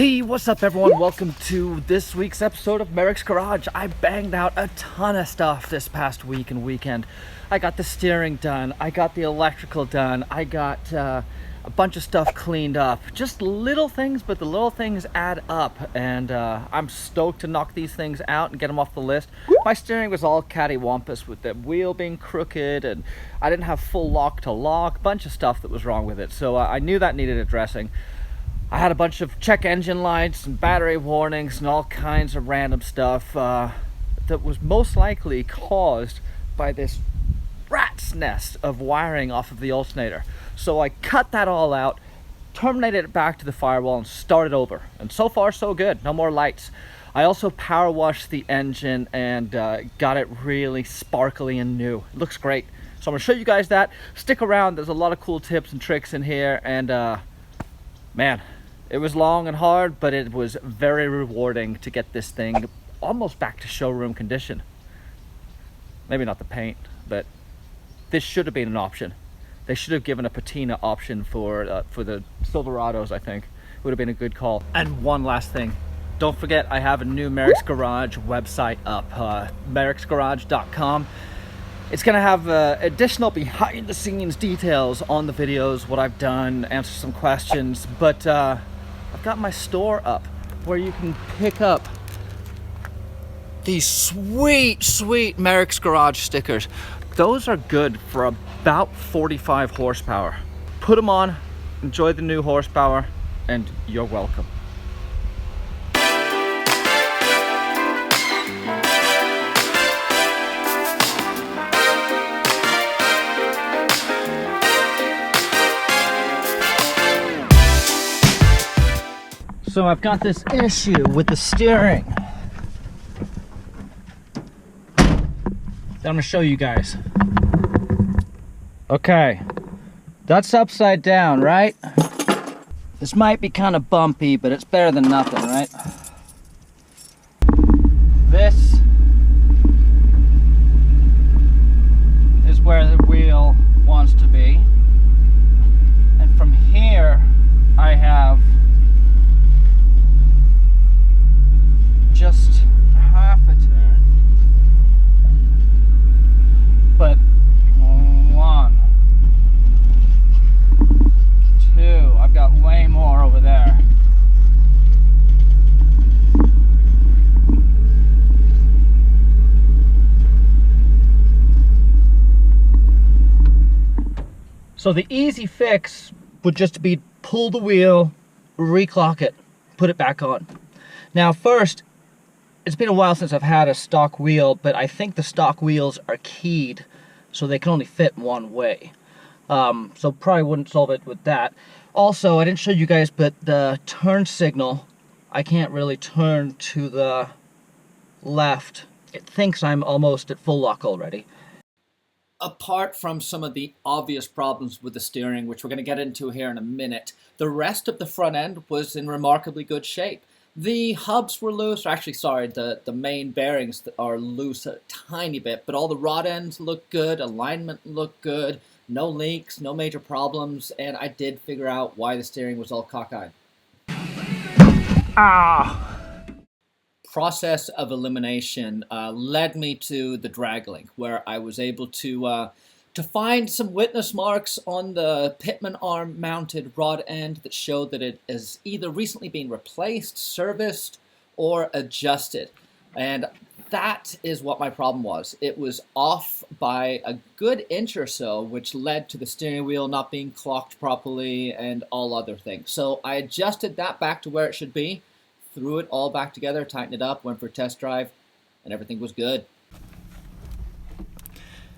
Hey, what's up everyone? Welcome to this week's episode of Merricks Garage. I banged out a ton of stuff this past week and weekend. I got the steering done, I got the electrical done, I got a bunch of stuff cleaned up. Just little things, but the little things add up, and I'm stoked to knock these things out and get them off the list. My steering was all cattywampus with the wheel being crooked, and I didn't have full lock to lock, bunch of stuff that was wrong with it, so I knew that needed addressing. I had a bunch of check engine lights and battery warnings and all kinds of random stuff that was most likely caused by this rat's nest of wiring off of the alternator. So I cut that all out, terminated it back to the firewall, and started over. And so far so good, no more lights. I also power washed the engine and got it really sparkly and new. It looks great. So I'm gonna show you guys that. Stick around, there's a lot of cool tips and tricks in here, and man, it was long and hard, but it was very rewarding to get this thing almost back to showroom condition. Maybe not the paint, but this should have been an option. They should have given a patina option for the Silverados, I think. It would have been a good call. And one last thing. Don't forget, I have a new Merricks Garage website up, merricksgarage.com. It's gonna have additional behind the scenes details on the videos, what I've done, answer some questions, but I've got my store up where you can pick up these sweet Merricks Garage stickers. Those are good for about 45 horsepower. Put them on, enjoy the new horsepower, and you're welcome. So I've got this issue with the steering that I'm gonna show you guys. Okay, that's upside down, right? This might be kind of bumpy, but it's better than nothing, right? This is where the wheel wants to be. And from here, I have just half a turn, but 1, 2, I've got way more over there. So the easy fix would just be pull the wheel, reclock it, put it back on. Now first, it's been a while since I've had a stock wheel, but I think the stock wheels are keyed, so they can only fit one way. So probably wouldn't solve it with that. Also, I didn't show you guys, but the turn signal, I can't really turn to the left. It thinks I'm almost at full lock already. Apart from some of the obvious problems with the steering, which we're going to get into here in a minute, the rest of the front end was in remarkably good shape. The hubs were loose, or actually, sorry, the main bearings are loose a tiny bit, but all the rod ends look good, alignment looked good, no leaks, no major problems, and I did figure out why the steering was all cockeyed. Process of elimination led me to the drag link, where I was able to find some witness marks on the pitman arm mounted rod end that showed that it has either recently been replaced, serviced, or adjusted. And that is what my problem was. It was off by a good inch or so, which led to the steering wheel not being clocked properly and all other things. So I adjusted that back to where it should be, threw it all back together, tightened it up, went for a test drive, and everything was good.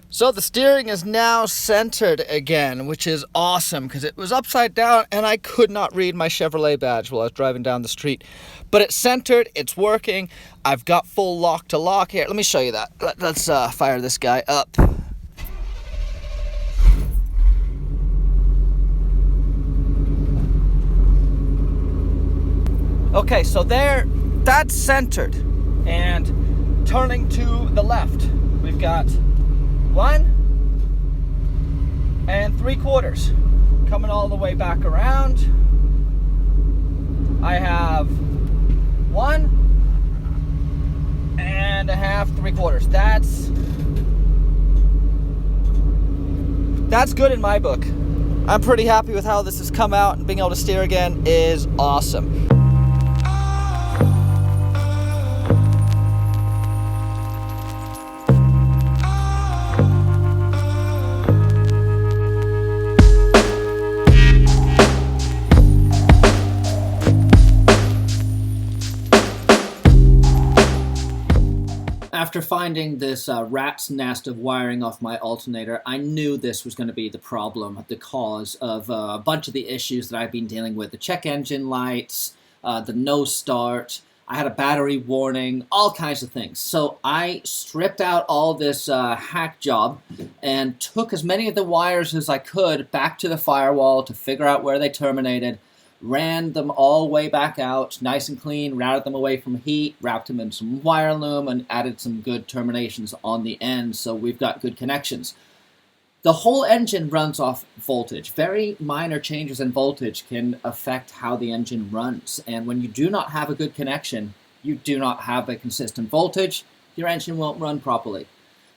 So the steering is now centered again, which is awesome because it was upside down and I could not read my Chevrolet badge while I was driving down the street. But it's centered, it's working. I've got full lock to lock here. Let me show you that. Let's fire this guy up. Okay, so there, that's centered. And turning to the left, we've got 1 3/4 coming all the way back around. I have 1.5 3/4. That's good in my book. I'm pretty happy with how this has come out, and being able to steer again is awesome. After finding this rat's nest of wiring off my alternator, I knew this was going to be the problem, the cause of a bunch of the issues that I've been dealing with. The check engine lights, the no start, I had a battery warning, all kinds of things. So I stripped out all this hack job and took as many of the wires as I could back to the firewall to figure out where they terminated. Ran them all way back out, nice and clean, routed them away from heat, wrapped them in some wire loom, and added some good terminations on the end, so we've got good connections. The whole engine runs off voltage. Very minor changes in voltage can affect how the engine runs, and when you do not have a good connection, you do not have a consistent voltage, your engine won't run properly.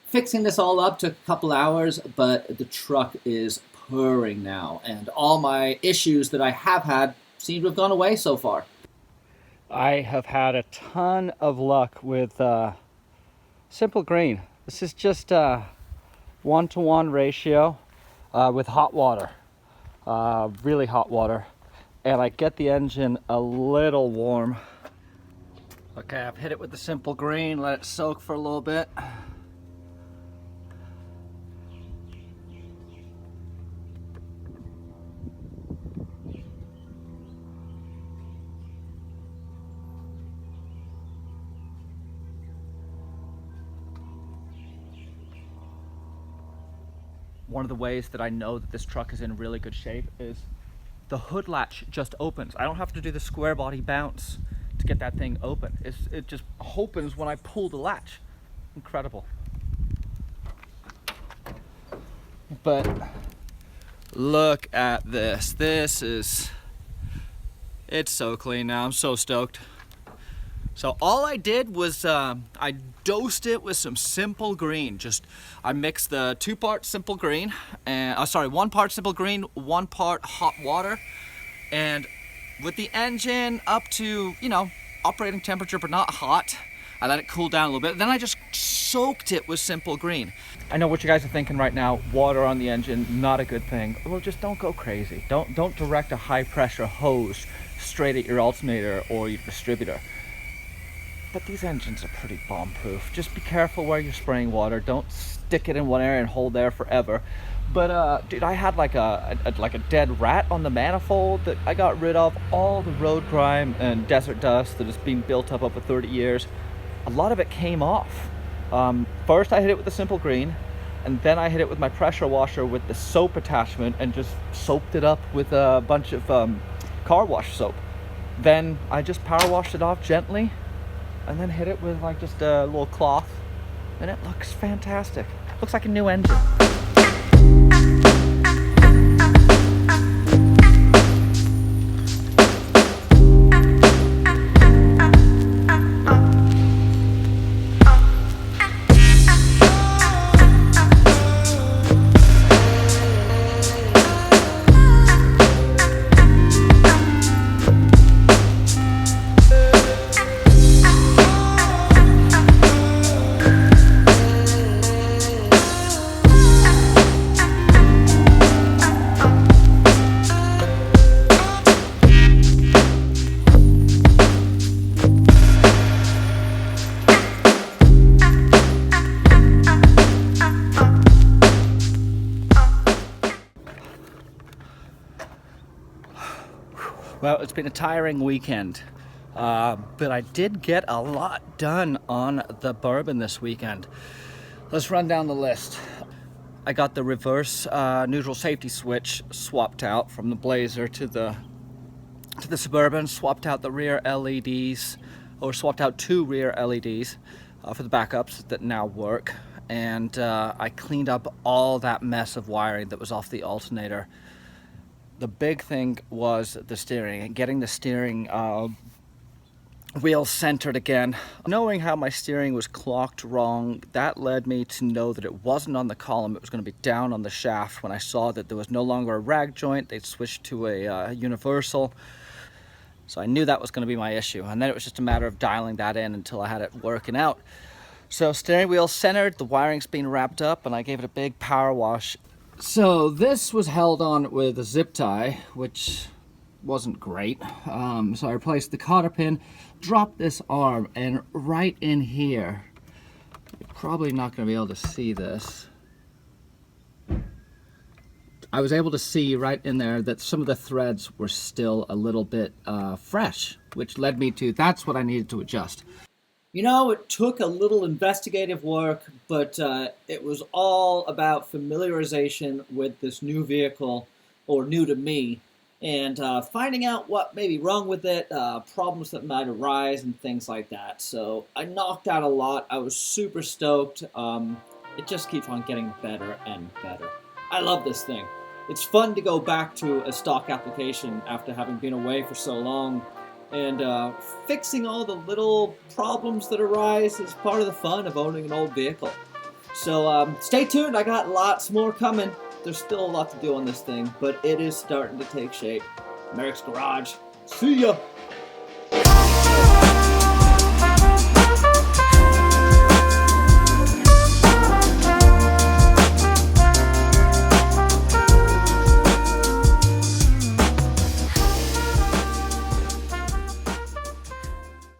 Fixing this all up took a couple hours, but the truck is purring now, and all my issues that I have had seem to have gone away so far. I have had a ton of luck with Simple Green. This is just a 1-to-1 ratio with hot water, really hot water, and I get the engine a little warm. Okay, I've hit it with the Simple Green, let it soak for a little bit. One of the ways that I know that this truck is in really good shape is the hood latch just opens. I don't have to do the square body bounce to get that thing open. It just opens when I pull the latch. Incredible. But look at this. It's so clean now. I'm so stoked. So all I did was I dosed it with some Simple Green. I mixed the 2 parts Simple Green, and 1 part Simple Green, 1 part hot water, and with the engine up to, operating temperature but not hot, I let it cool down a little bit. Then I just soaked it with Simple Green. I know what you guys are thinking right now. Water on the engine, not a good thing. Well, just don't go crazy. Don't direct a high pressure hose straight at your alternator or your distributor. But these engines are pretty bomb-proof. Just be careful where you're spraying water. Don't stick it in one area and hold there forever. But dude, I had like a dead rat on the manifold that I got rid of. All the road grime and desert dust that has been built up over 30 years. A lot of it came off. First I hit it with the Simple Green, and then I hit it with my pressure washer with the soap attachment and just soaped it up with a bunch of car wash soap. Then I just power washed it off gently, and then hit it with like just a little cloth, and it looks fantastic. Looks like a new engine. Well, it's been a tiring weekend, but I did get a lot done on the Bourbon this weekend. Let's run down the list. I got the reverse neutral safety switch swapped out from the Blazer to the Suburban, swapped out the rear LEDs, or swapped out 2 rear LEDs for the backups that now work, and I cleaned up all that mess of wiring that was off the alternator. the big thing was the steering and getting the steering wheel centered again. Knowing how my steering was clocked wrong, that led me to know that it wasn't on the column, it was going to be down on the shaft. When I saw that there was no longer a rag joint, they'd switched to a universal. So I knew that was going to be my issue, and then it was just a matter of dialing that in until I had it working out. So steering wheel centered, the wiring's been wrapped up, and I gave it a big power wash. So this was held on with a zip tie, which wasn't great. So I replaced the cotter pin, dropped this arm, and right in here, you're probably not going to be able to see this. I was able to see right in there that some of the threads were still a little bit fresh, which led me to, that's what I needed to adjust. You know, it took a little investigative work, but it was all about familiarization with this new vehicle, or new to me, and finding out what may be wrong with it, problems that might arise, and things like that. So I knocked out a lot. I was super stoked. It just keeps on getting better and better. I love this thing. It's fun to go back to a stock application after having been away for so long, and fixing all the little problems that arise is part of the fun of owning an old vehicle. So stay tuned, I got lots more coming. There's still a lot to do on this thing, but it is starting to take shape. Merricks Garage, see ya!